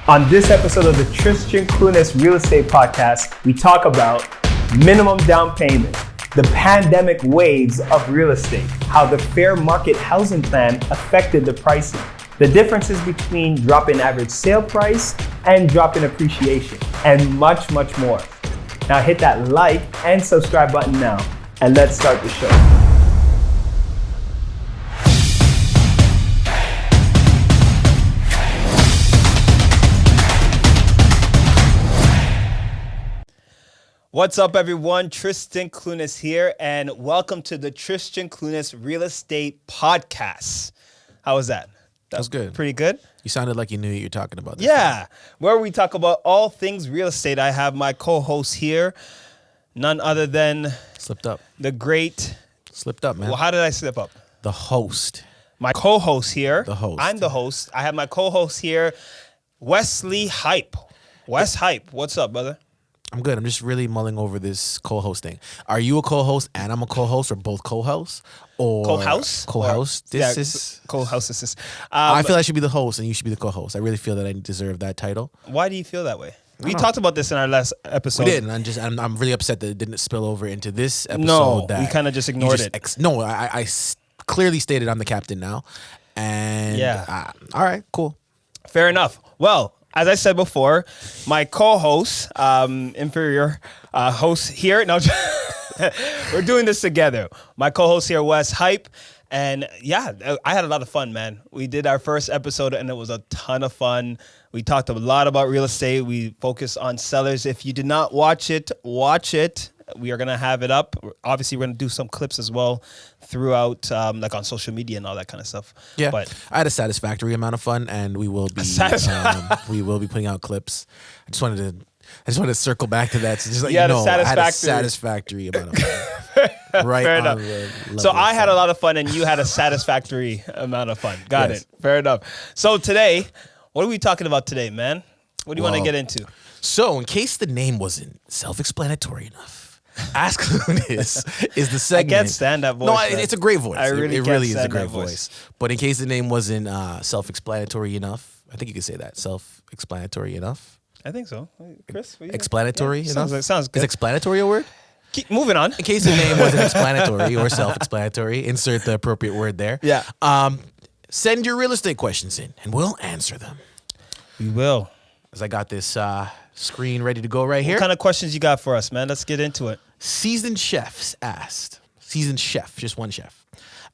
On this episode of the Tristian Clunis Real Estate Podcast, we talk about minimum down payment, the pandemic waves of real estate, how the fair market housing plan affected the pricing, the differences between drop in average sale price and drop in appreciation, and much, much more. Now hit that like and subscribe button now, and let's start the show. What's up, everyone? Tristian Clunis here, and welcome to the Tristian Clunis Real Estate Podcast. How was that? That was good. Pretty good? You sounded like you knew what you were talking about. Yeah, where we talk about all things real estate. I have my co-host here, none other than... Slipped up. The great... Slipped up, man. Well, how did I slip up? The host. My co-host here. The host. I'm the host. I have my co-host here, Wesley Hype. Wes Hype, what's up, brother? I'm good. I'm just really mulling over this co-host thing. Are you a co-host and I'm a co-host, or both co-hosts? Or co-host? Co-host. This is co-host. I feel I should be the host and you should be the co-host. I really feel that I deserve that title. Why do you feel that way? We talked about this in our last episode. We did, and I'm really upset that it didn't spill over into this episode. No, that we kind of just ignored it. I clearly stated I'm the captain now. And yeah. All right, cool. Fair enough. Well, as I said before, my co-host, inferior host here. No, we're doing this together. My co-host here, Wes Hype. And yeah, I had a lot of fun, man. We did our first episode and it was a ton of fun. We talked a lot about real estate. We focused on sellers. If you did not watch it, watch it. We are going to have it up. Obviously, we're going to do some clips as well throughout, like on social media and all that kind of stuff. Yeah, but I had a satisfactory amount of fun, and we will be putting out clips. I just wanted to circle back to that. So just like, I had a satisfactory amount of fun. Right. Fair enough. So I had a lot of fun, and you had a satisfactory amount of fun. Got it. Fair enough. So today, what are we talking about today, man? What do you want to get into? So, in case the name wasn't self-explanatory enough, Ask Clunis is the segment. I can't stand that voice. No, it's a great voice. It really is a great voice. But in case the name wasn't self-explanatory enough, I think you could say that. Self-explanatory enough. I think so. Chris? Explanatory enough? Sounds good. Is explanatory a word? Keep moving on. In case the name wasn't explanatory or self-explanatory, insert the appropriate word there. Yeah. Send your real estate questions in, and we'll answer them. We will. As I got this screen ready to go right here. What kind of questions you got for us, man? Let's get into it. Seasoned chef, just one chef,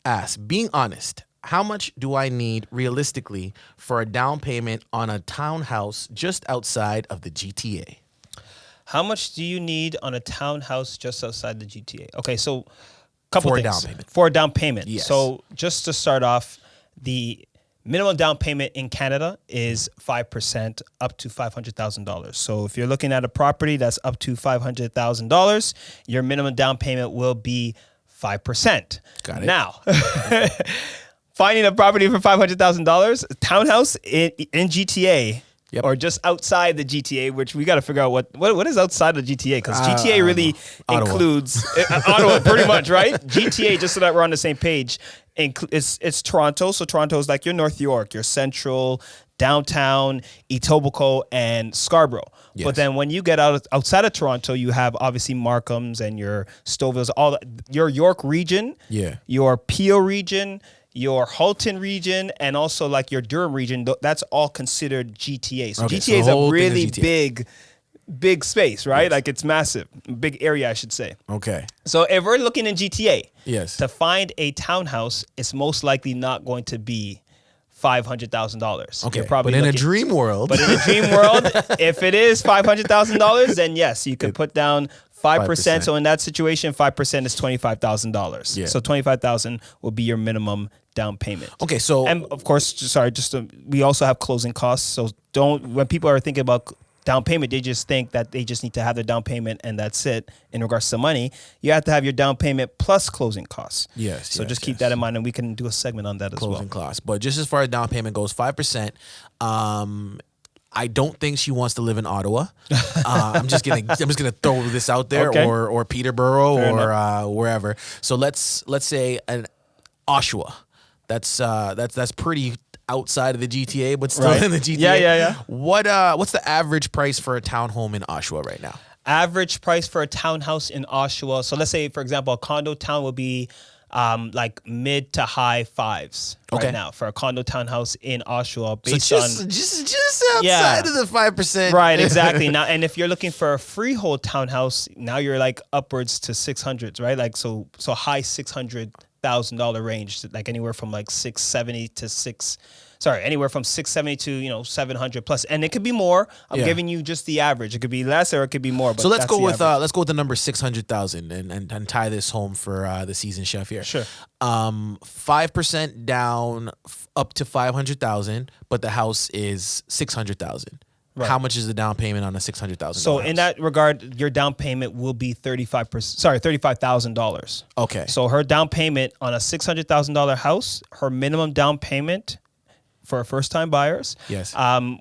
asked, being honest, how much do I need realistically for a down payment on a townhouse just outside of the GTA? How much do you need on a townhouse just outside the GTA? Okay, so couple things. For a down payment. Yes. So just to start off, the minimum down payment in Canada is 5% up to $500,000. So if you're looking at a property that's up to $500,000, your minimum down payment will be 5%. Got it. Now, finding a property for $500,000, a townhouse in GTA, yep, or just outside the GTA, which we got to figure out what is outside the GTA, because GTA really includes Ottawa, pretty much, right? GTA, just so that we're on the same page, it's Toronto. So Toronto is like your North York, your Central, downtown, Etobicoke, and Scarborough. Yes. But then when you get outside of Toronto, you have obviously Markhams and your Stouffville's, your York region, your Peel region, your Halton region, and also like your Durham region. That's all considered GTA. So GTA is a really big space, right? Yes. Like it's massive, big area, I should say. Okay. So if we're looking in GTA, yes, to find a townhouse, it's most likely not going to be $500,000. Okay, but in a dream world, if it is $500,000, then yes, you could put down 5%. So in that situation, 5% is $25,000. Yeah. So $25,000 will be your minimum down payment. Okay, so and of course, we also have closing costs. So when people are thinking about down payment, they just think that they just need to have their down payment and that's it in regards to money. You have to have your down payment plus closing costs. Yes. So just keep that in mind, and we can do a segment on that as well. Closing costs. But just as far as down payment goes, 5%. I don't think she wants to live in Ottawa. I'm just gonna throw this out there, okay, or Peterborough, or wherever. So let's say an Oshawa. That's pretty outside of the GTA, but still in the GTA. Yeah. What's the average price for a townhome in Oshawa right now? Average price for a townhouse in Oshawa. So let's say, for example, a condo town will be like mid to high fives right now for a condo townhouse in Oshawa, based on just outside of the 5%. Right, exactly. Now, and if you're looking for a freehold townhouse, now you're like upwards to 600s, right? Like so high $600,000 range, like anywhere from like 670 to anywhere from 670 to 700 plus, and it could be more. I'm giving you just the average. It could be less or it could be more. But so let's go with the number 600,000 and tie this home for the seasoned chef here. Sure. 5% down up to 500,000, but the house is 600,000. Right. How much is the down payment on a $600,000? So in that regard, your down payment will be $35,000. Okay. So her down payment on a $600,000 house, her minimum down payment for first-time buyers,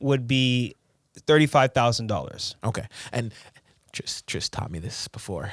would be $35,000. Okay, and Tris taught me this before.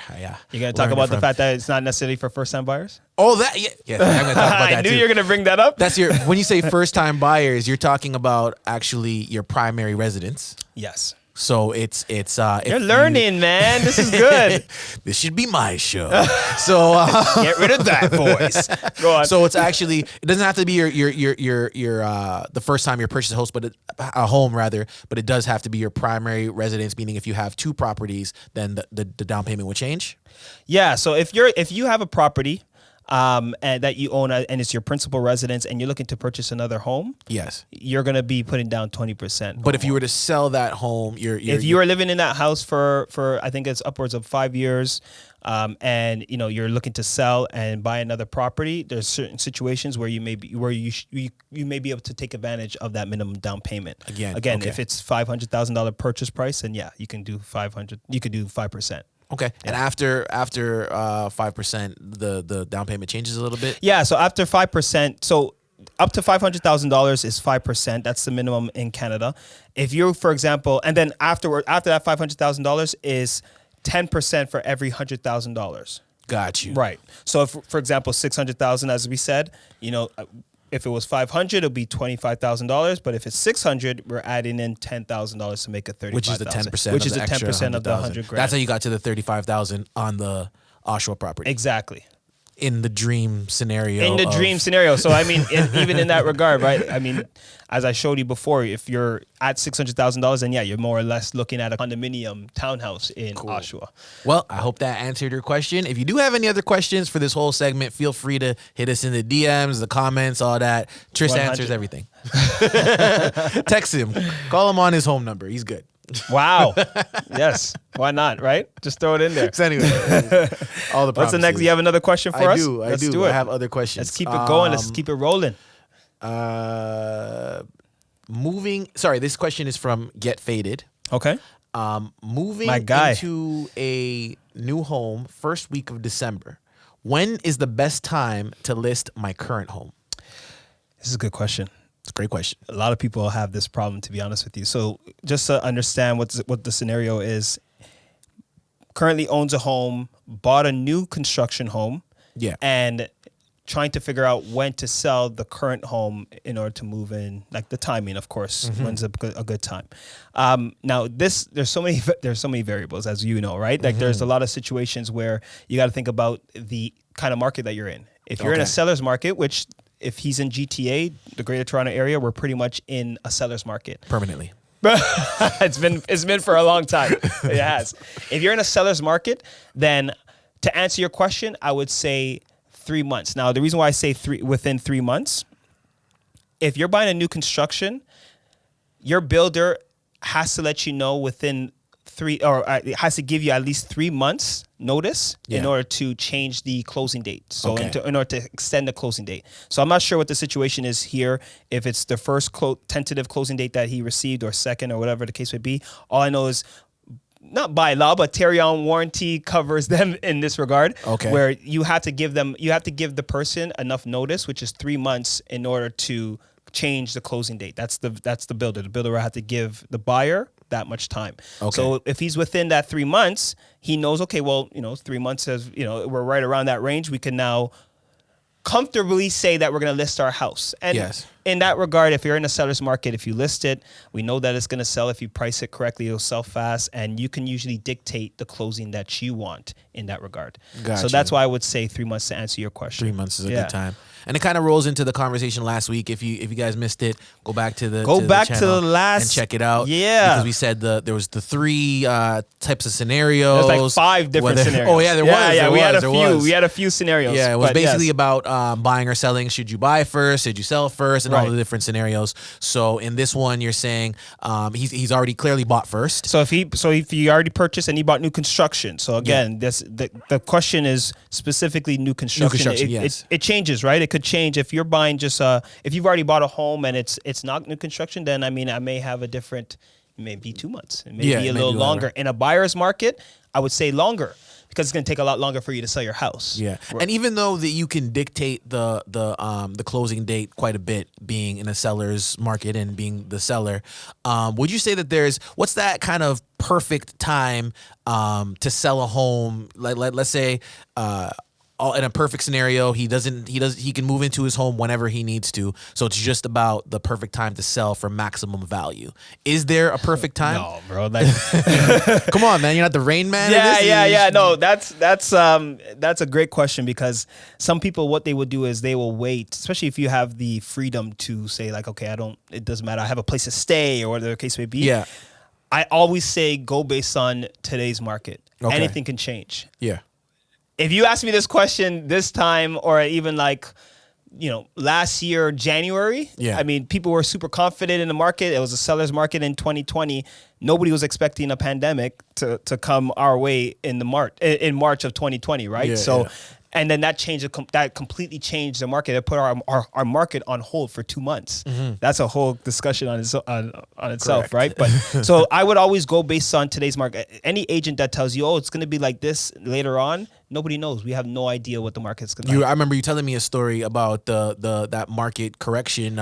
You gonna talk about the fact that it's not necessarily for first-time buyers? Oh, that I'm gonna talk about that. I knew you were gonna bring that up. That's when you say first-time buyers, you're talking about actually your primary residence. Yes. So it's you're learning, man. This is good. This should be my show. So get rid of that voice. Go on. So it doesn't have to be your the first time you purchase a house, but a home rather, but it does have to be your primary residence. Meaning, if you have two properties, then the down payment would change. Yeah. So if you have a property, and that you own, and it's your principal residence, and you're looking to purchase another home, yes, you're gonna be putting down 20%. But if you were to sell that home, if you are living in that house for I think it's upwards of 5 years, and you're looking to sell and buy another property, there's certain situations where you may be able to take advantage of that minimum down payment. Again, okay. If it's $500,000 purchase price, then you can do 500. You could do 5%. Okay, and after 5%, the down payment changes a little bit. Yeah, so after 5%, so up to $500,000 is 5%. That's the minimum in Canada. If you, for example, and then after that $500,000 is 10% for every $100,000. Got you. Right. So if, for example, 600,000, as we said, if it was 500, it'll be $25,000. But if it's 600, we're adding in $10,000 to make it 35,000. Which is the 10%. Which is the 10% of the 100 grand. That's how you got to the 35,000 on the Oshawa property. Exactly. In the dream scenario. So I mean, even in that regard, right? I mean, as I showed you before, if you're at $600,000, then you're more or less looking at a condominium townhouse in Oshawa. Well, I hope that answered your question. If you do have any other questions for this whole segment, feel free to hit us in the DMs, the comments, all that. Tris 100. Answers everything. Text him. Call him on his home number. He's good. Wow. Yes. Why not, right? Just throw it in there. So anyway, all the promises. What's the next? You have another question for us? I do. I have other questions. Let's keep it going. Let's keep it rolling. This question is from Get Faded. Okay. Moving into a new home first week of December. When is the best time to list my current home? This is a good question. It's a great question. A lot of people have this problem, to be honest with you. So just to understand what the scenario is, currently owns a home, bought a new construction home, and trying to figure out when to sell the current home in order to move in, like the timing, of course, when's a good time. Now, there's so many variables, as you know, right? Like there's a lot of situations where you got to think about the kind of market that you're in. If you're in a seller's market, which if he's in GTA, the Greater Toronto Area, we're pretty much in a seller's market. Permanently. It's been for a long time. It has. If you're in a seller's market, then to answer your question, I would say 3 months. Now, the reason why I say within 3 months, if you're buying a new construction, your builder has to let you know within it has to give you at least 3 months notice in order to change the closing date. So in order to extend the closing date. So I'm not sure what the situation is here, if it's the first tentative closing date that he received or second or whatever the case may be. All I know is, not by law, but Terrion warranty covers them in this regard. Okay. Where you have to give the person enough notice, which is 3 months, in order to change the closing date. That's the builder. The builder will have to give the buyer that much time. Okay. So if he's within that 3 months, he knows, 3 months is, we're right around that range. We can now comfortably say that we're going to list our house. And in that regard, if you're in a seller's market, if you list it, we know that it's going to sell. If you price it correctly, it'll sell fast, and you can usually dictate the closing that you want in that regard. Gotcha. So that's why I would say 3 months to answer your question. 3 months is a good time. And it kind of rolls into the conversation last week. If you guys missed it, go back to the channel last and check it out. Yeah, because we said there was the 3 types of scenarios. There's like 5 different scenarios. Oh yeah, there was. Yeah, we had a few. We had a few scenarios. Yeah, it was basically about buying or selling. Should you buy first? Should you sell first? And all the different scenarios. So in this one, you're saying he's already clearly bought first. So if he already purchased and he bought new construction. So again, the question is specifically new construction. It changes, right? It could change if you're buying just if you've already bought a home and it's not new construction. Then I may have a different, maybe 2 months, it may be a little longer. In a buyer's market, I would say longer, because it's going to take a lot longer for you to sell your house. Yeah, and even though that you can dictate the closing date quite a bit, being in a seller's market and being the seller, would you say that what's that kind of perfect time to sell a home? Let's say in a perfect scenario, he can move into his home whenever he needs to. So it's just about the perfect time to sell for maximum value. Is there a perfect time? No, bro. Come on, man. You're not the Rain Man. Yeah. No, that's a great question, because some people, what they would do is they will wait, especially if you have the freedom to say like, okay, it doesn't matter, I have a place to stay, or whatever the case may be. Yeah. I always say go based on today's market. Okay. Anything can change. Yeah. If you ask me this question this time, or even like, last year, January, I mean, people were super confident in the market. It was a seller's market in 2020. Nobody was expecting a pandemic to come our way in March of 2020, right? Yeah. And then that completely changed the market. It put our market on hold for 2 months. Mm-hmm. That's a whole discussion on itself, right? But so I would always go based on today's market. Any agent that tells you, oh, it's going to be like this later on, nobody knows. We have no idea what the market's going to be. I remember you telling me a story about that market correction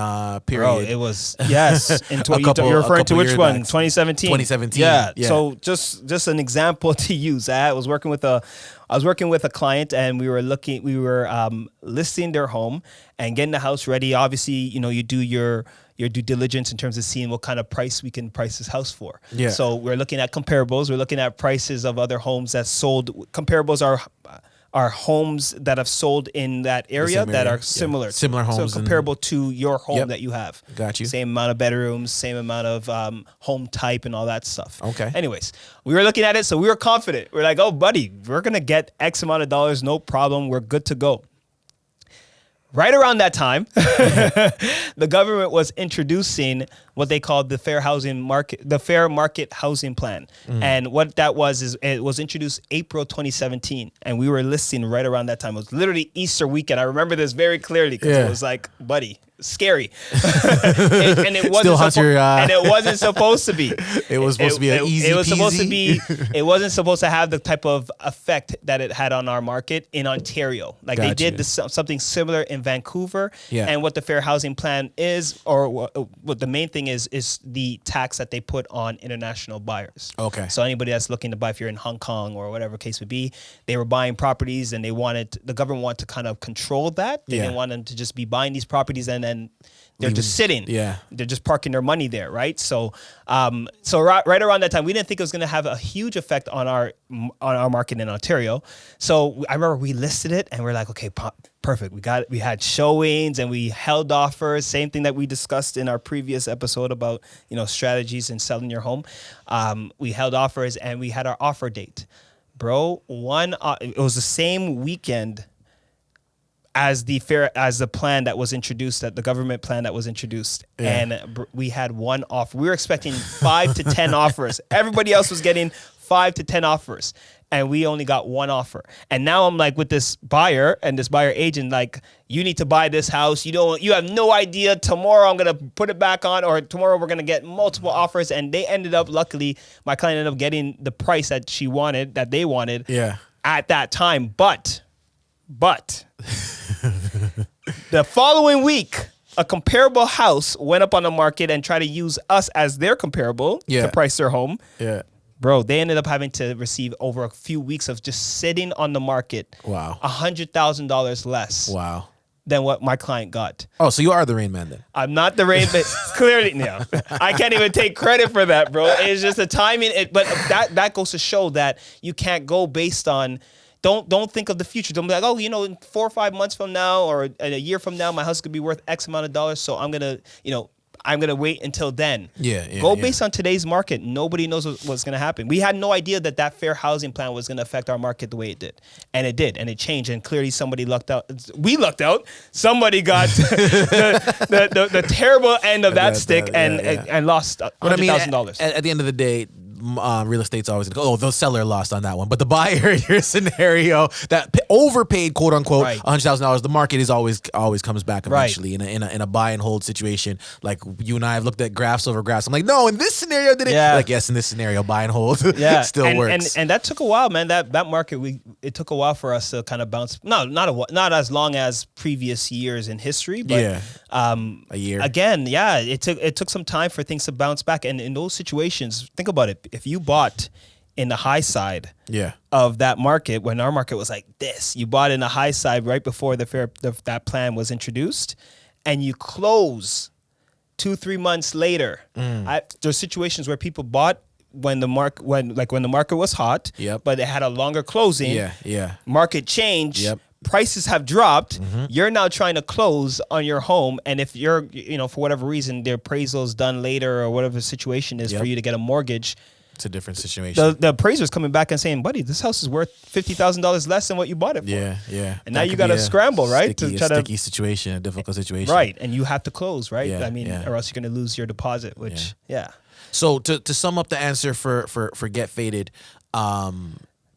period. Bro, it was, yes. You're referring to which one? 2017. 2017. Yeah. So just an example to use. I was working with a client, and we were listing their home and getting the house ready. Obviously, you do your due diligence in terms of seeing what kind of price we can price this house for. Yeah. So we're looking at comparables. We're looking at prices of other homes that sold. Comparables are homes that have sold in that area that are similar. Similar homes. So comparable to your home that you have. Got you. Same amount of bedrooms, same amount of home type and all that stuff. Okay. Anyways, we were looking at it, so we were confident. We're like, oh, buddy, we're going to get X amount of dollars, no problem. We're good to go. Right around that time, the government was introducing what they called the fair market housing plan. And what that was is it was introduced April 2017, and we were listing right around that time. It was literally Easter weekend. I remember this very clearly, because it was like, buddy, scary. and it wasn't and it wasn't supposed to be. It was supposed to be an easy. It was supposed to be. It wasn't supposed to have the type of effect that it had on our market in Ontario. Like they did something similar in Vancouver. Yeah. And what the fair housing plan is, or what the main thing is the tax that they put on international buyers. Okay. So anybody that's looking to buy, if you're in Hong Kong or whatever case would be, they were buying properties, and the government wanted to kind of control that. They didn't want them to just be buying these properties and then they're just sitting. Yeah. They're just parking their money there, right? So right around that time, we didn't think it was going to have a huge effect on our market in Ontario. So I remember we listed it, and we're like, okay, perfect. We had showings, and we held offers. Same thing that we discussed in our previous episode about strategies in selling your home. We held offers, and we had our offer date, bro. It was the same weekend as the plan that was introduced, that the government plan that was introduced. Yeah. And we had one offer. We were expecting 5 to 10 offers. Everybody else was getting 5 to 10 offers, and we only got one offer. And now I'm like with this buyer and this buyer agent, like, you need to buy this house. You have no idea. Tomorrow I'm going to put it back on, or tomorrow we're going to get multiple offers. And they ended up, luckily, my client ended up getting the price that they wanted at that time. But the following week, a comparable house went up on the market and tried to use us as their comparable to price their home. Yeah. Bro, they ended up having to receive, over a few weeks of just sitting on the market, $100,000 less. Wow. than what my client got. Oh, so you are the Rain Man then? I'm not the Rain Man. Clearly, no. I can't even take credit for that, bro. It's just the timing. But that goes to show that you can't go based on. Don't think of the future. Don't be like, oh, in 4 or 5 months from now or a year from now, my house could be worth X amount of dollars. So I'm gonna wait until then. Go based on today's market. Nobody knows what's gonna happen. We had no idea that fair housing plan was gonna affect our market the way it did, and it did, and it changed. And clearly, somebody lucked out. We lucked out. Somebody got the terrible end of that stick and lost $100,000. At the end of the day, real estate's always gonna go, oh, the seller lost on that one, but the buyer in your scenario that overpaid, quote unquote, $100,000, the market is always comes back eventually in a buy and hold situation. Like you and I have looked at graphs over graphs. I'm like, no, in this scenario did it? Like, yes, in this scenario, buy and hold still works. And that took a while, man. That market, it took a while for us to kind of bounce. Not as long as previous years in history, but a year. Again, it took some time for things to bounce back. And in those situations, think about it. If you bought in the high side of that market, when our market was like this, you bought in the high side right before that plan was introduced, and you close 2-3 months later. There's situations where people bought when the market was hot, but it had a longer closing. Market change. Prices have dropped. You're now trying to close on your home, and if you're, for whatever reason, the appraisal is done later or whatever the situation is for you to get a mortgage. It's a different situation. The appraiser's coming back and saying, buddy, this house is worth $50,000 less than what you bought it for. Yeah. And now you got to scramble, right? Sticky situation, a difficult situation. Right. And you have to close, right? Or else you're going to lose your deposit, which, So to sum up the answer for Get Faded,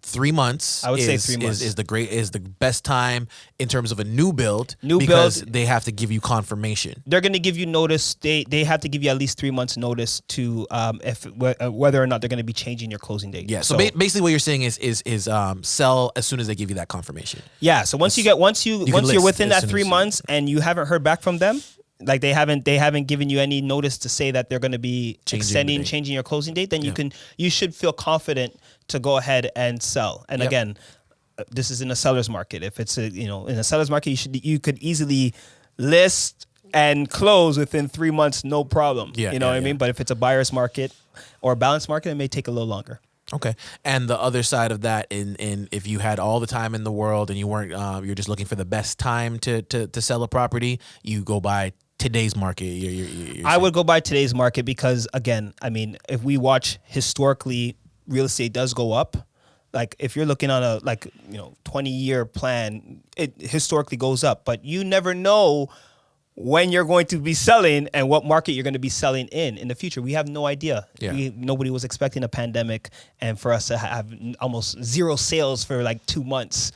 3 months. I would say 3 months is the best time in terms of a new build. Because they have to give you confirmation. They're going to give you notice. They have to give you at least 3 months notice to whether or not they're going to be changing your closing date. Yeah. So basically, what you're saying is sell as soon as they give you that confirmation. Yeah. So once you're within that 3 months and you haven't heard back from them. Like they haven't given you any notice to say that they're going to be changing your closing date, then you should feel confident to go ahead and sell. And again, this is in a seller's market. If it's in a seller's market, you could easily list and close within 3 months, no problem. What I mean? But if it's a buyer's market or a balanced market, it may take a little longer. Okay. And the other side of that, in if you had all the time in the world and you weren't, you're just looking for the best time to sell a property, you go by today's market. I would go by today's market because, again, I mean, if we watch historically, real estate does go up. Like if you're looking on a 20-year plan, it historically goes up, but you never know when you're going to be selling and what market you're going to be selling in the future. We have no idea. Nobody was expecting a pandemic and for us to have almost zero sales for like 2 months,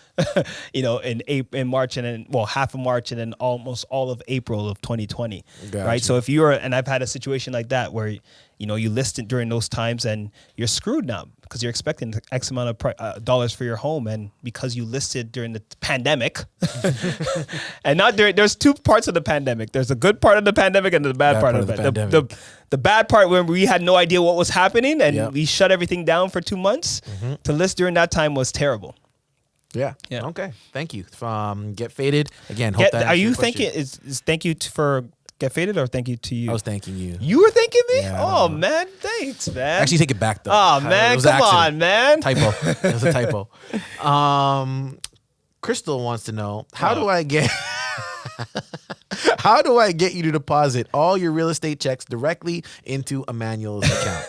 in March and then, half of March and then almost all of April of 2020. Gotcha. Right. So and I've had a situation like that where, you list it during those times and you're screwed now because you're expecting X amount of dollars for your home. And because you listed during the pandemic and not there's two parts of the pandemic. There's a good part of the pandemic and the bad part of the pandemic. The bad part when we had no idea what was happening and we shut everything down for 2 months to list during that time was terrible. Yeah. Okay. Thank you. Get Faded again. Are you thanking? Is thank you for Get Faded or thank you to you? I was thanking you. You were thanking me? Yeah, man. Thanks, man. Actually, take it back though. Oh man, come on, man. Typo. It was a typo. Crystal wants to know how do I get you to deposit all your real estate checks directly into Emmanuel's account?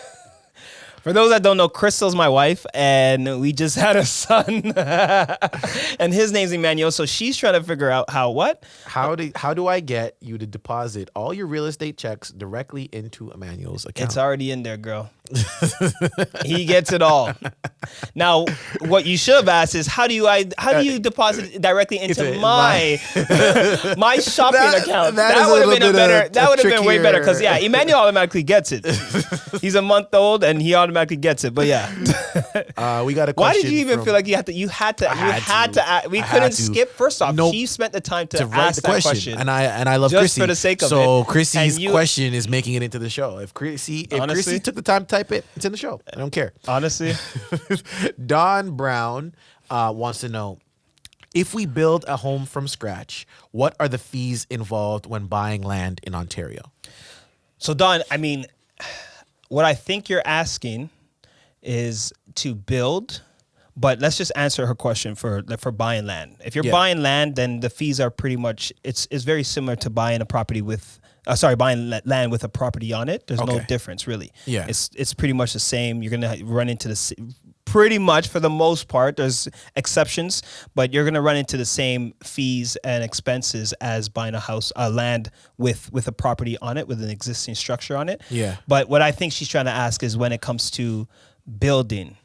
For those that don't know, Crystal's my wife, and we just had a son, and his name's Emmanuel. So she's trying to figure out how do I get you to deposit all your real estate checks directly into Emmanuel's account? It's already in there, girl. He gets it all. Now, what you should have asked is how do you deposit it directly into my shopping account? That would have been better. That would have been way better because Emmanuel automatically gets it. He's a month old and he automatically gets it. But we got a question. Why did you even feel like you had to? We couldn't skip. First off, she spent the time to ask that question, and I love just Chrissy for the sake of it. So Chrissy's question is making it into the show. If Chrissy took the time to type it, it's in the show. I don't care. Honestly, Don Brown wants to know, If we build a home from scratch, what are the fees involved when buying land in Ontario? So Don, I mean, what I think you're asking is to build, but let's just answer her question for buying land. If you're buying land, then the fees are pretty much, it's very similar to buying a property with, buying land with a property on it. There's no difference really. Yeah. It's pretty much the same. You're going to run into pretty much for the most part, there's exceptions, but you're going to run into the same fees and expenses as buying land with a property on it, with an existing structure on it. Yeah. But what I think she's trying to ask is when it comes to building,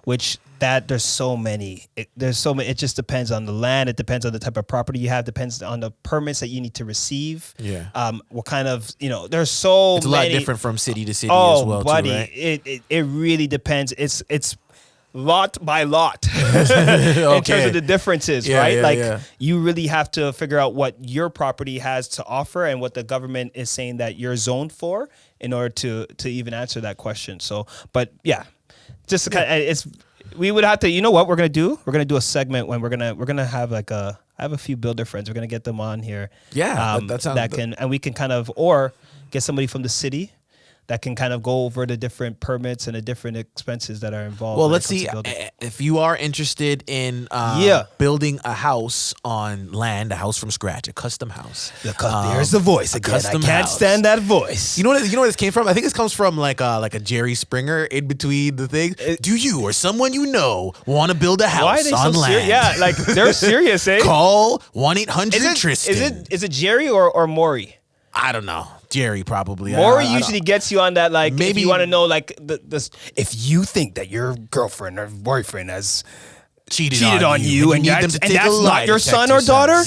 which there's so many. It just depends on the land. It depends on the type of property you have. Depends on the permits that you need to receive. Yeah. What kind of, there's so many. It's a lot different from city to city as well, buddy, too, right? It really depends. It's lot by lot in terms of the differences, right? You really have to figure out what your property has to offer and what the government is saying that you're zoned for in order to even answer that question. So, but yeah, just to kind of, we would have to, you know what we're going to do? We're going to do a segment when we're going to have I have a few builder friends. We're going to get them on here. Yeah. And we can kind of, or get somebody from the city that can kind of go over the different permits and the different expenses that are involved. Well, let's see. If you are interested in building a house on land, a house from scratch, a custom house. There's the voice again. I can't stand that voice. You know where this came from? I think this comes from like a Jerry Springer in between the things. Do you or someone you know want to build a house why are they on so land? Yeah, like they're serious, eh? Call 1-800-TRISTAN. Is it Jerry or Maury? I don't know. Jerry probably. Maury usually gets you on that, like, maybe if you want to know, like, if you think that your girlfriend or boyfriend has cheated on you and that's not your son or daughter,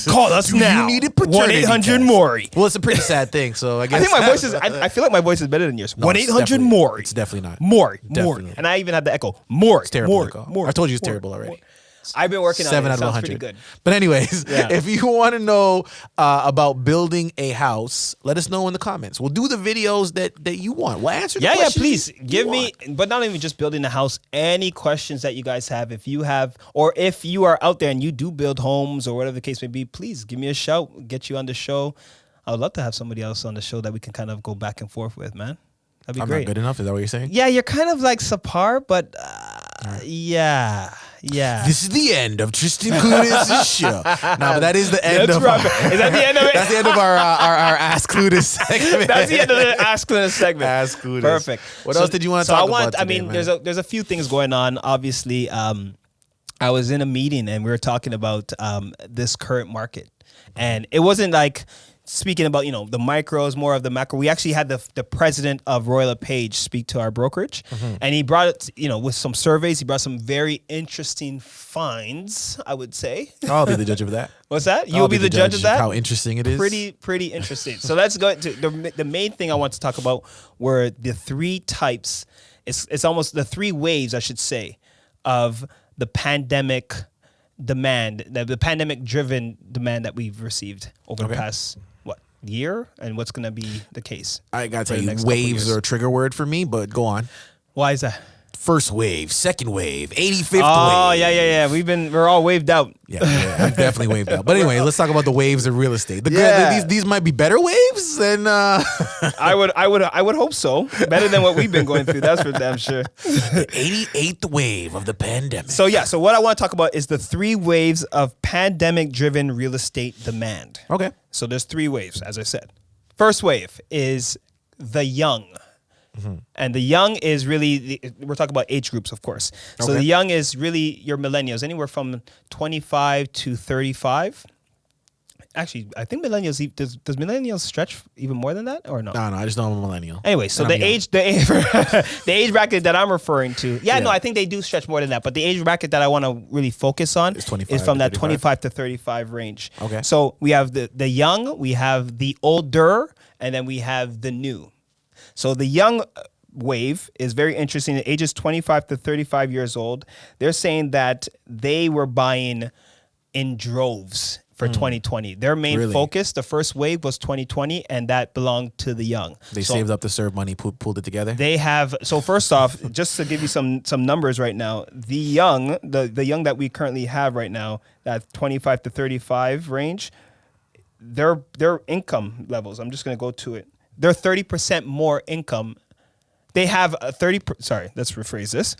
call us now. You need a paternity 1-800-MAURY. Well, it's a pretty sad thing, so I guess. I think my voice is, I feel like my voice is better than yours. 1-800-MAURY. It's definitely not. Maury. Definitely. And I even have the echo. Maury. It's terrible echo. I told you it's terrible already. I've been working on it. 7 out of 100. Pretty good. But anyways, if you want to know about building a house, let us know in the comments. We'll do the videos that you want. We'll answer the questions. Yeah, please. Give me, but not even just building a house, any questions that you guys have. If you have, or if you are out there and you do build homes or whatever the case may be, please give me a shout. Get you on the show. I would love to have somebody else on the show that we can kind of go back and forth with, man. That'd be great. I'm not good enough? Is that what you're saying? Yeah, you're kind of like subpar, but yeah. This is the end of Tristian Clunis Show. No, but that is the end of. Is that the end of it? That's the end of our Ask Clunis segment. That's the end of the Ask Clunis segment. Ask Clunis. Perfect. What else did you want to talk about today, I mean, man? there's a few things going on. Obviously, I was in a meeting and we were talking about this current market, and it wasn't like speaking about, the micros, more of the macro. We actually had the president of Royal LePage speak to our brokerage, and he brought it, with some surveys. He brought some very interesting finds, I would say. I'll be the judge of that. What's that? You'll be the judge of that? How interesting it is. Pretty interesting. So let's go to the main thing I want to talk about were the three types. It's almost the three waves, I should say, of the pandemic demand, the pandemic-driven demand that we've received over the past year, and what's going to be the case. I gotta tell you, waves are a trigger word for me, but go on. Why is that? First wave, second wave, 85th wave. Oh, yeah. We're all waved out. Yeah, I'm definitely waved out. But anyway, let's talk about the waves of real estate. These might be better waves than I would hope so. Better than what we've been going through. That's for damn sure. The 88th wave of the pandemic. So what I want to talk about is the three waves of pandemic-driven real estate demand. Okay. So there's three waves, as I said. First wave is the young. And the young is really, we're talking about age groups, of course. So the young is really your millennials, anywhere from 25 to 35. Actually, I think millennials, does millennials stretch even more than that or no? No, I just know I'm a millennial. Anyway, so the age bracket that I'm referring to, no, I think they do stretch more than that. But the age bracket that I want to really focus on is from that 25 to 35 range. Okay. So we have the young, we have the older, and then we have the new. So the young wave is very interesting. The ages 25 to 35 years old. They're saying that they were buying in droves for 2020. Their main Really? focus, the first wave was 2020, and that belonged to the young. They saved up the serve money, pulled it together. They have. So first off, just to give you some numbers right now, the young that we currently have right now, that 25 to 35 range, their income levels. I'm just going to go to it. They're 30% more income. They have a 30. Sorry, let's rephrase this.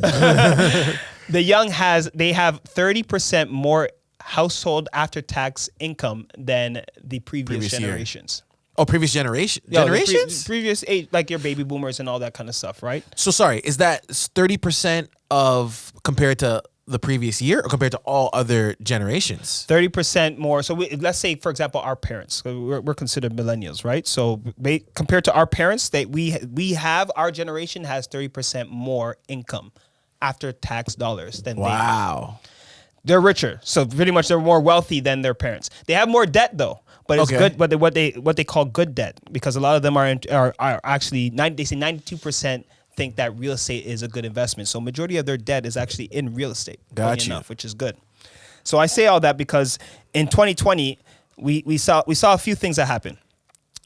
The young they have 30% more household after-tax income than the previous generations. Oh, previous generations? Previous age, like your baby boomers and all that kind of stuff, right? So sorry, is that 30% of compared to the previous year or compared to all other generations? 30% more. So let's say, for example, our parents. We're considered millennials, right? So compared to our parents, our generation has 30% more income after tax dollars than they have. Wow. They're richer, so pretty much they're more wealthy than their parents. They have more debt though, but it's good. But what they call good debt, because a lot of them are actually they say 92% think that real estate is a good investment. So majority of their debt is actually in real estate. Gotcha. Enough, which is good. So I say all that because in 2020 we saw a few things that happened.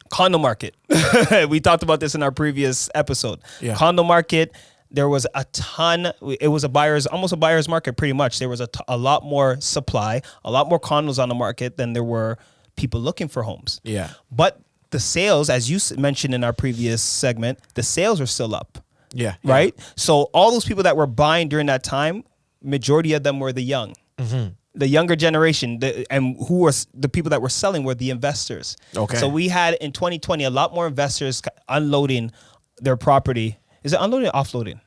Condo market. We talked about this in our previous episode. Yeah. Condo market. There was a ton. It was almost a buyer's market, pretty much. There was a lot more supply, a lot more condos on the market than there were people looking for homes. Yeah. But the sales, as you mentioned in our previous segment, the sales are still up. Yeah. Right? So all those people that were buying during that time, majority of them were the young. Mm-hmm. The younger generation, and who were the people that were selling were the investors. Okay. So we had in 2020 a lot more investors unloading their property. Is it unloading or offloading?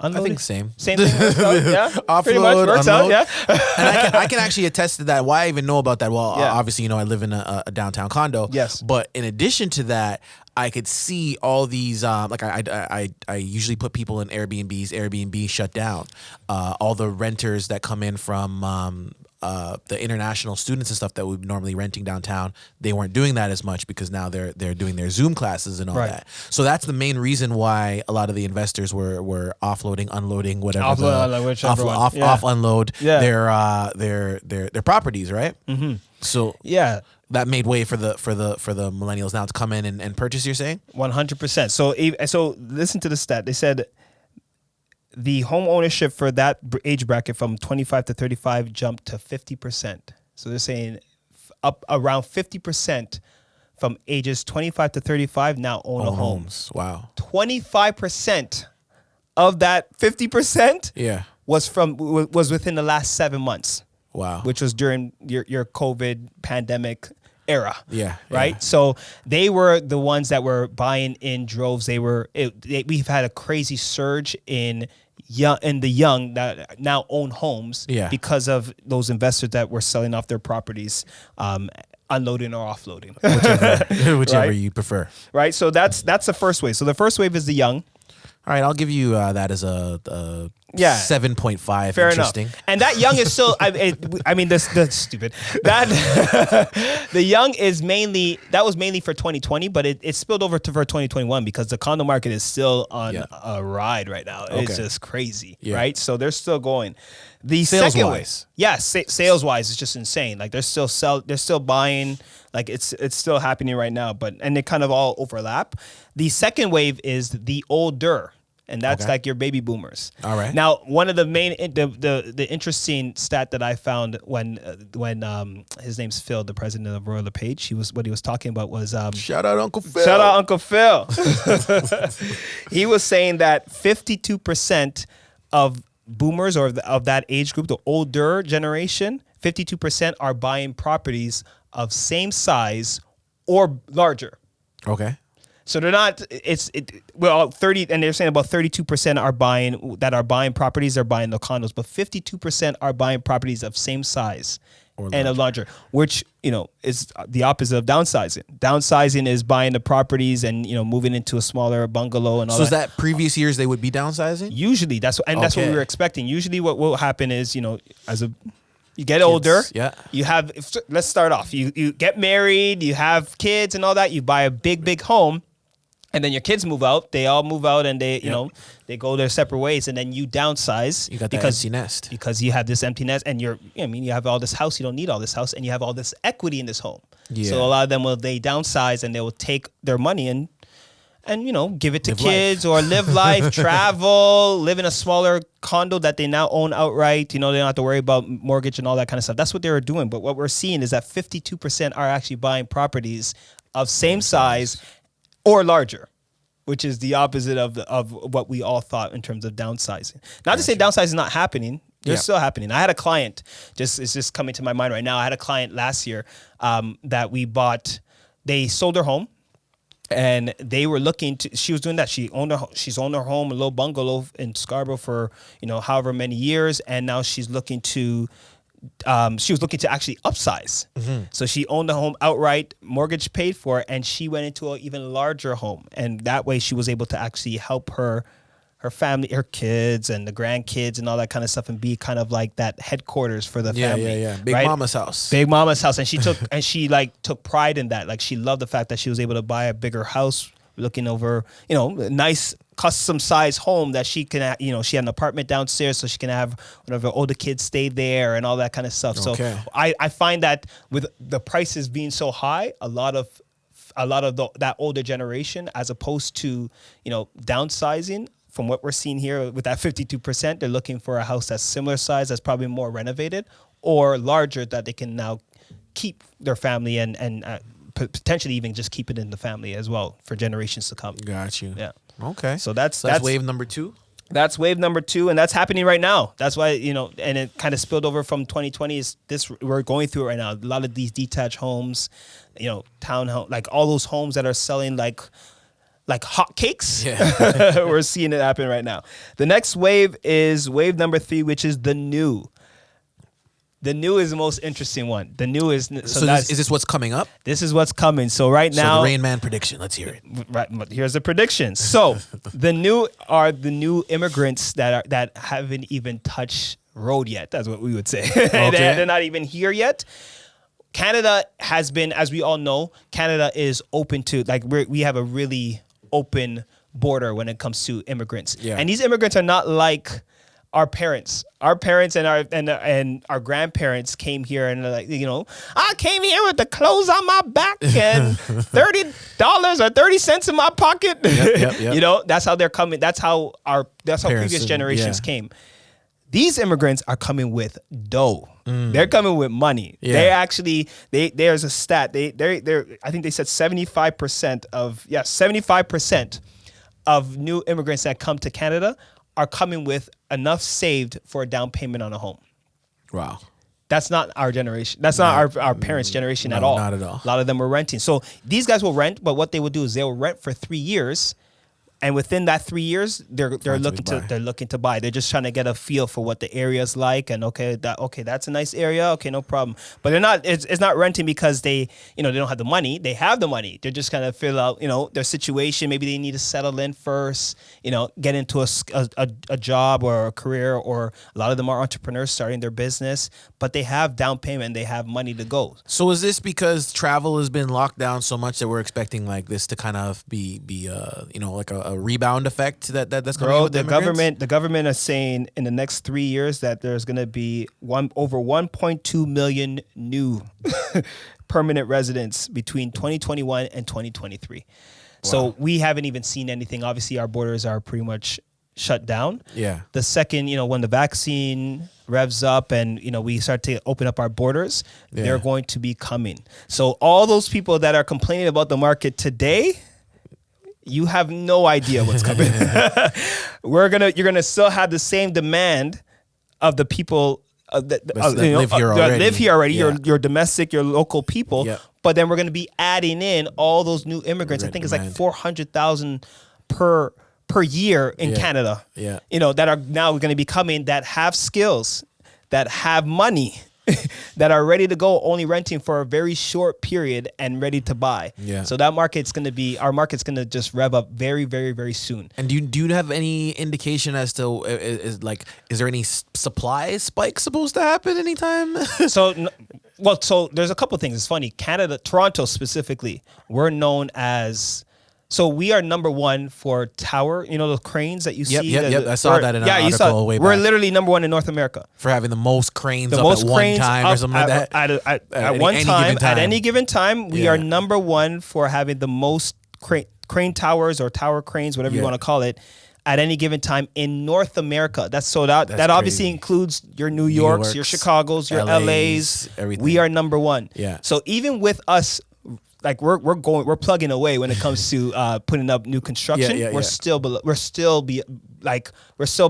Unloading? I think same. Same thing. Yeah. Offload, pretty much works unload. out. Yeah. And I can actually attest to that. Why I even know about that? Well, Yeah. obviously, I live in a downtown condo. Yes. But in addition to that, I could see all these, like I usually put people in Airbnbs. Airbnb shut down. All the renters that come in from the international students and stuff that we'd normally renting downtown, they weren't doing that as much because now they're doing their Zoom classes and all that. So that's the main reason why a lot of the investors were offloading, unloading, whatever. Off unload their properties, right? Mm-hmm. So yeah. That made way for the millennials now to come in and purchase. You're saying 100%. So listen to the stat. They said the home ownership for that age bracket from 25 to 35 jumped to 50%. So they're saying up around 50% from ages 25 to 35 now own a home. Wow. 25% of that 50% was within the last 7 months. Wow. Which was during your COVID pandemic era. Yeah. Right. Yeah. So they were the ones that were buying in droves. We've had a crazy surge in the young that now own homes because of those investors that were selling off their properties, unloading or offloading, whichever you prefer. Right. So that's the first wave. So the first wave is the young. All right, I'll give you that as a 7.5. Fair Interesting. enough. And that young is still. I mean, that's stupid. That the young is mainly for 2020, but it spilled over for 2021 because the condo market is still on a ride right now. It's just crazy, right? So they're still going. The sales second wise, sales wise, it's just insane. Like they're still buying. Like it's still happening right now, and they kind of all overlap. The second wave is the older, and that's like your baby boomers. All right. Now, one of the main the interesting stat that I found when his name's Phil, the president of Royal LePage, what he was talking about was shout out Uncle Phil. Shout out Uncle Phil. He was saying that 52% of boomers or of that age group, the older generation, 52% are buying properties of same size or larger. Okay. So they're not. 30, and they're saying about 32% are buying properties. They're buying the condos, but 52% are buying properties of same size and a larger, which is the opposite of downsizing. Downsizing is buying the properties and moving into a smaller bungalow and all that. So is that previous years they would be downsizing? Usually that's what we were expecting. Usually what will happen is you get older. Yeah. Let's start off. You get married, you have kids and all that. You buy a big home. And then your kids move out. They all move out, and they, you know, they go their separate ways. And then you downsize. You got that empty nest because you have this empty nest, and you have all this house. You don't need all this house, and you have all this equity in this home. Yeah. So a lot of them they downsize, and they will take their money and give it to kids or live life, travel, live in a smaller condo that they now own outright. They don't have to worry about mortgage and all that kind of stuff. That's what they were doing. But what we're seeing is that 52% are actually buying properties of same size or larger, which is the opposite of what we all thought in terms of downsizing. Not to say downsizing is not happening. They're still happening. I had a client, it's just coming to my mind right now. I had a client last year that we bought. They sold their home, and they were looking to. She was doing that. She's owned her home, a little bungalow in Scarborough for however many years, and now she's looking to. She was looking to actually upsize. Mm-hmm. So she owned the home outright, mortgage paid for it, and she went into an even larger home. And that way she was able to actually help her family, her kids and the grandkids and all that kind of stuff, and be kind of like that headquarters for the family. Yeah. Big Mama's house. Big Mama's house. And she took pride in that. Like, she loved the fact that she was able to buy a bigger house, looking over, a nice custom size home that she can, she had an apartment downstairs, so she can have one of her older kids stay there and all that kind of stuff. Okay. So I find that with the prices being so high, a lot of that older generation, as opposed to, downsizing, from what we're seeing here with that 52%, they're looking for a house that's similar size, that's probably more renovated, or larger, that they can now keep their family and potentially even just keep it in the family as well for generations to come. Got you. Yeah. Okay. So that's wave number 2. That's wave number 2, and that's happening right now. That's why, and it kind of spilled over from 2020. Is this we're going through it right now? A lot of these detached homes, townhome, like all those homes that are selling like hotcakes. Yeah. We're seeing it happen right now. The next wave is wave number 3, which is the new. The new is the most interesting one. The new is... So is this what's coming up? This is what's coming. So right now... So the Rain Man prediction. Let's hear it. Right. Here's the prediction. So the new are the new immigrants that haven't even touched road yet. That's what we would say. Okay. They're not even here yet. Canada has been, as we all know, Canada is open to... we have a really open border when it comes to immigrants. Yeah. And these immigrants are not like... Our parents and our grandparents came here and like, I came here with the clothes on my back and $30 or 30 cents in my pocket. Yep. That's how they're coming. That's how previous generations came. These immigrants are coming with dough. They're coming with money. Yeah. They actually there's a stat. I think they said 75% of new immigrants that come to Canada are coming with enough saved for a down payment on a home. Wow. That's not our generation. That's not our parents' generation at all. Not at all. A lot of them were renting. So these guys will rent, but what they will do is they will rent for 3 years. And within that 3 years, they're looking to buy. They're just trying to get a feel for what the area's like, and that's a nice area. Okay, no problem. But they're not. It's not renting because they don't have the money. They have the money. They're just kind of fill out their situation. Maybe they need to settle in first. Get into a job or a career. Or a lot of them are entrepreneurs starting their business, but they have down payment and they have money to go. So is this because travel has been locked down so much that we're expecting like this to kind of be like a rebound effect that's coming with the government is saying in the next 3 years that there's going to be over 1.2 million new permanent residents between 2021 and 2023. Wow. So we haven't even seen anything. Obviously, our borders are pretty much shut down. Yeah. The second, when the vaccine revs up and, we start to open up our borders, they're going to be coming. So all those people that are complaining about the market today, you have no idea what's coming. You're gonna still have the same demand of the people that live here already. Yeah. Your domestic, your local people. Yeah. But then we're gonna be adding in all those new immigrants. I think it's like 400,000 per year in Canada. Yeah. That are now going to be coming, that have skills, that have money. That are ready to go, only renting for a very short period and ready to buy. Yeah. So our market's going to just rev up very, very, very soon. And do you have any indication as to is there any supply spike supposed to happen anytime? So there's a couple things. It's funny. Canada, Toronto specifically, we're known as So we are number one for tower, those cranes that you see. Yep. I saw that in an article way back. We're literally number one in North America. For having the most cranes at one time or something like that? At one time, at any given time, we are number one for having the most crane towers or tower cranes, whatever you want to call it, at any given time in North America. That obviously includes your New Yorks, your Chicagos, your LAs. Everything. We are number one. Yeah. So even with us, like we're plugging away when it comes to putting up new construction. We're still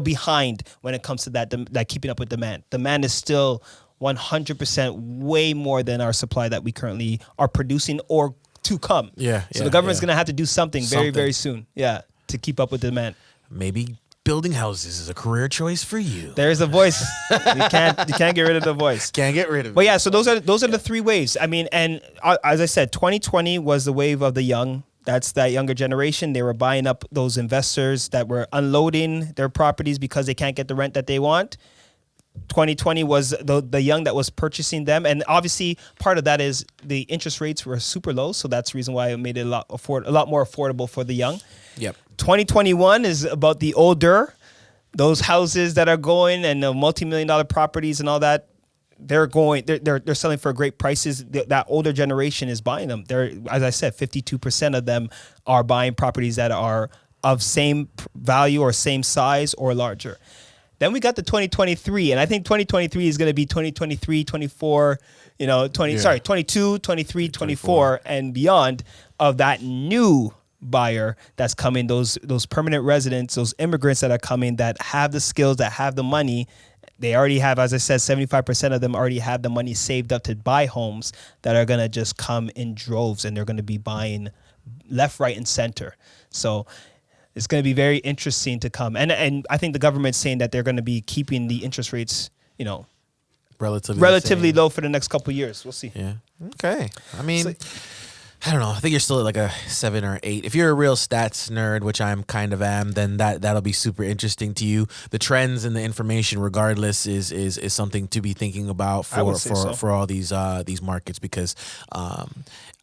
behind when it comes to that keeping up with demand. Demand is still 100% way more than our supply that we currently are producing or to come. So the government's going to have to do something very, very soon. To keep up with demand. Maybe building houses is a career choice for you. There's a voice. You can't get rid of the voice. Can't get rid of it. But yeah, so those are the three waves. I mean, and as I said, 2020 was the wave of the young. That's that younger generation. They were buying up those investors that were unloading their properties because they can't get the rent that they want. 2020 was the young that was purchasing them, and obviously part of that is the interest rates were super low, so that's the reason why it made it a lot more affordable for the young. 2021 is about the older, those houses that are going and the multi-million-dollar properties and all that. They're selling for great prices. That older generation is buying them. As I said, 52% of them are buying properties that are of same value or same size or larger. Then we got the 2023, and I think 2023 is going to be 2023, 24, 22, 23, 24, and beyond of that new buyer that's coming, those permanent residents, those immigrants that are coming that have the skills, that have the money. They already have, as I said, 75% of them already have the money saved up to buy homes that are going to just come in droves, and they're going to be buying left, right, and center. So it's going to be very interesting to come. And I think the government's saying that they're going to be keeping the interest rates, relatively low for the next couple of years. We'll see. Yeah. Okay. I mean, I don't know. I think you're still at like a 7 or 8. If you're a real stats nerd, which I'm kind of am, then that'll be super interesting to you. The trends and the information, regardless, is something to be thinking about for all these markets, because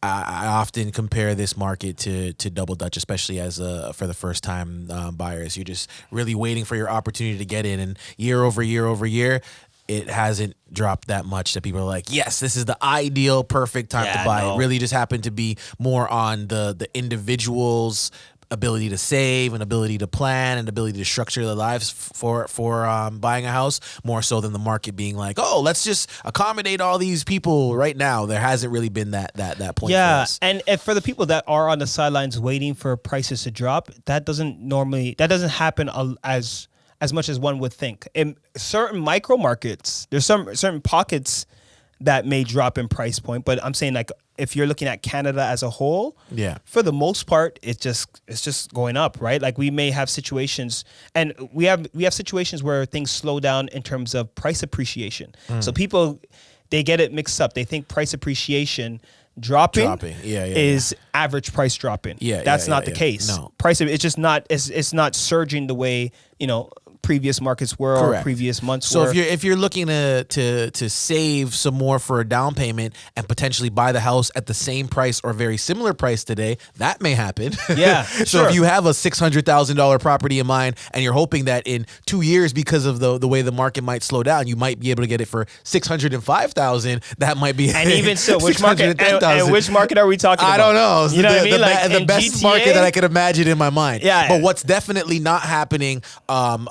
I often compare this market to Double Dutch, especially as for the first time buyers. You're just really waiting for your opportunity to get in, and year over year, it hasn't dropped that much that people are like, yes, this is the ideal, perfect time to buy. It really just happened to be more on the individual's ability to save and ability to plan and ability to structure their lives for buying a house, more so than the market being like, oh, let's just accommodate all these people right now. There hasn't really been that point. Yeah, for us. And for the people that are on the sidelines waiting for prices to drop, that doesn't happen as much as one would think. In certain micro markets, there's certain pockets that may drop in price point, but I'm saying, like, if you're looking at Canada as a whole, for the most part, it's just going up, right? Like, we may have situations, and we have situations where things slow down in terms of price appreciation. So people, they get it mixed up. They think price appreciation dropping is average price dropping. That's not the case. No. Price, it's just not, it's not surging the way, previous markets were. Correct. Or previous months were. So if you're looking to save some more for a down payment and potentially buy the house at the same price or very similar price today, that may happen. Yeah. So if you have a $600,000 property in mind and you're hoping that in 2 years, because of the way the market might slow down, you might be able to get it for $605,000. That might be, and even so, which market? And which market are we talking about? I don't know. You know what I mean? Like the best GTA? Market that I could imagine in my mind. Yeah. But what's definitely not happening on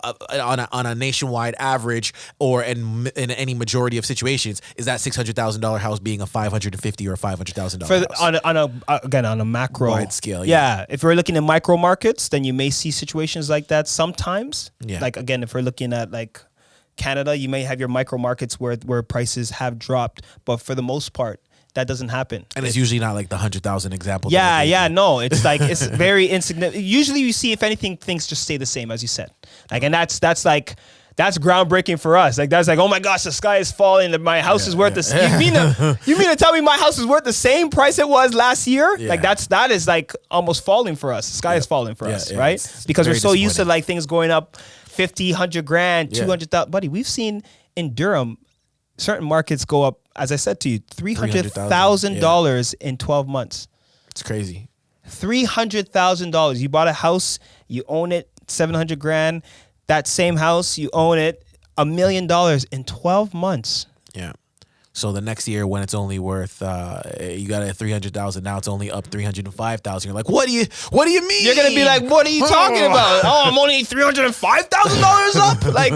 a nationwide average or in any majority of situations is that $600,000 house being a $550,000 or $500,000 house. On a macro wide scale. Yeah. If we're looking at micro markets, then you may see situations like that sometimes. Yeah. Like, again, if we're looking at like Canada, you may have your micro markets where prices have dropped, but for the most part, that doesn't happen. And it's usually not like the 100,000 example. No. It's like, it's very insignificant. Usually you see, if anything, things just stay the same, as you said. Like, and that's groundbreaking for us. Like, that's like, oh my gosh, the sky is falling, and my house is worth this. You mean to tell me my house is worth the same price it was last year? Yeah. Like, that is like almost falling for us. The sky is falling for us, right? It's because we're so used to like things going up 50, 100 grand, 200,000. Buddy, we've seen in Durham, certain markets go up, as I said to you, $300,000 in 12 months. It's crazy. $300,000. You bought a house, you own it, 700 grand. That same house, you own it, $1 million in 12 months. Yeah. So the next year, when it's only worth, you got it at 300,000. Now it's only up 305,000. You're like, what do you mean? You're gonna be like, what are you talking about? Oh, I'm only $305,000 up. Like,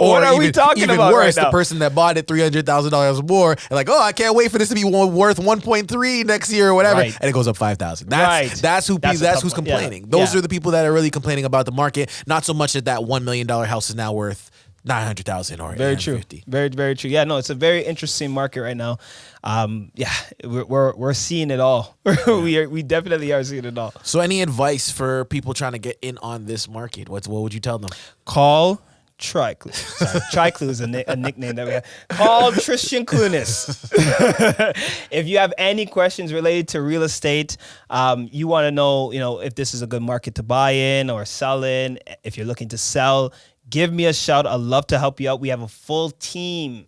what are we talking even about worse, right now? the person that bought it $300,000 more, and like, oh, I can't wait for this to be worth 1.3 next year or whatever, Right. and it goes up 5,000. That's who's complaining. Yeah. Those are the people that are really complaining about the market. Not so much that $1 million house is now worth 900,000 or Very true. 850. Very, very true. Yeah, no, it's a very interesting market right now. Yeah, we're seeing it all. we definitely are seeing it all. So, any advice for people trying to get in on this market? What would you tell them? Call Triclu. Triclu is a nickname that we have. Call Tristian Clunis. If you have any questions related to real estate, you want to know, if this is a good market to buy in or sell in, if you're looking to sell, give me a shout. I'd love to help you out. We have a full team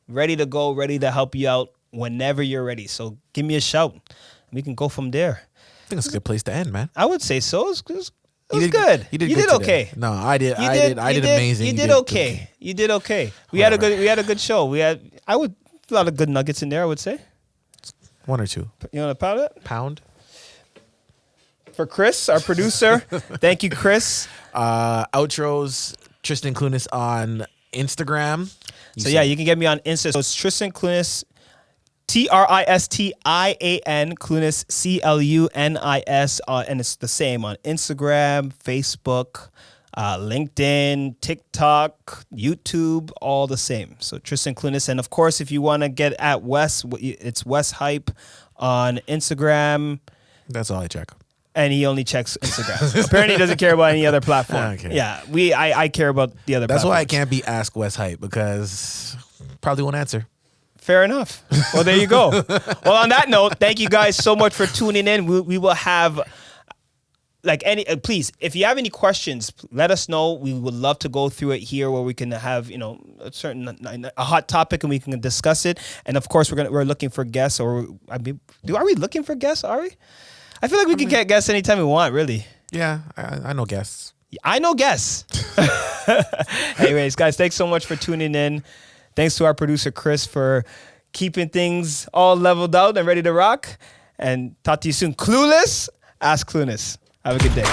ready to go, ready to help you out whenever you're ready. So give me a shout. We can go from there. I think it's a good place to end, man. I would say so. It was You good. You did good okay. today. No, I did amazing. You did okay. You did okay. We had a good show. A lot of good nuggets in there, I would say. One or two. You want to pound it? Pound. For Chris, our producer. Thank you, Chris. Outros, Tristian Clunis on Instagram. You can get me on Insta. So it's Tristian Clunis, Tristian, Clunis, Clunis, and it's the same on Instagram, Facebook, LinkedIn, TikTok, YouTube, all the same. So Tristian Clunis. And of course, if you want to get at Wes, it's Wes Hype on Instagram. That's all I check. And he only checks Instagram. Apparently, he doesn't care about any other platform. Okay. Yeah, I care about the other. That's platforms. why I can't be Ask Wes Hype, because probably won't answer. Fair enough. Well, there you go. Well, on that note, thank you guys so much for tuning in. We will have please, if you have any questions, let us know. We would love to go through it here, where we can have a hot topic and we can discuss it. And of course, we're looking for guests. Are we looking for guests? Are we? I feel like we can get guests anytime we want, really. Yeah, I know guests. I know guests. Anyways, guys, thanks so much for tuning in. Thanks to our producer, Chris, for keeping things all leveled out and ready to rock. And talk to you soon. Clueless, ask Clunis. Have a good day.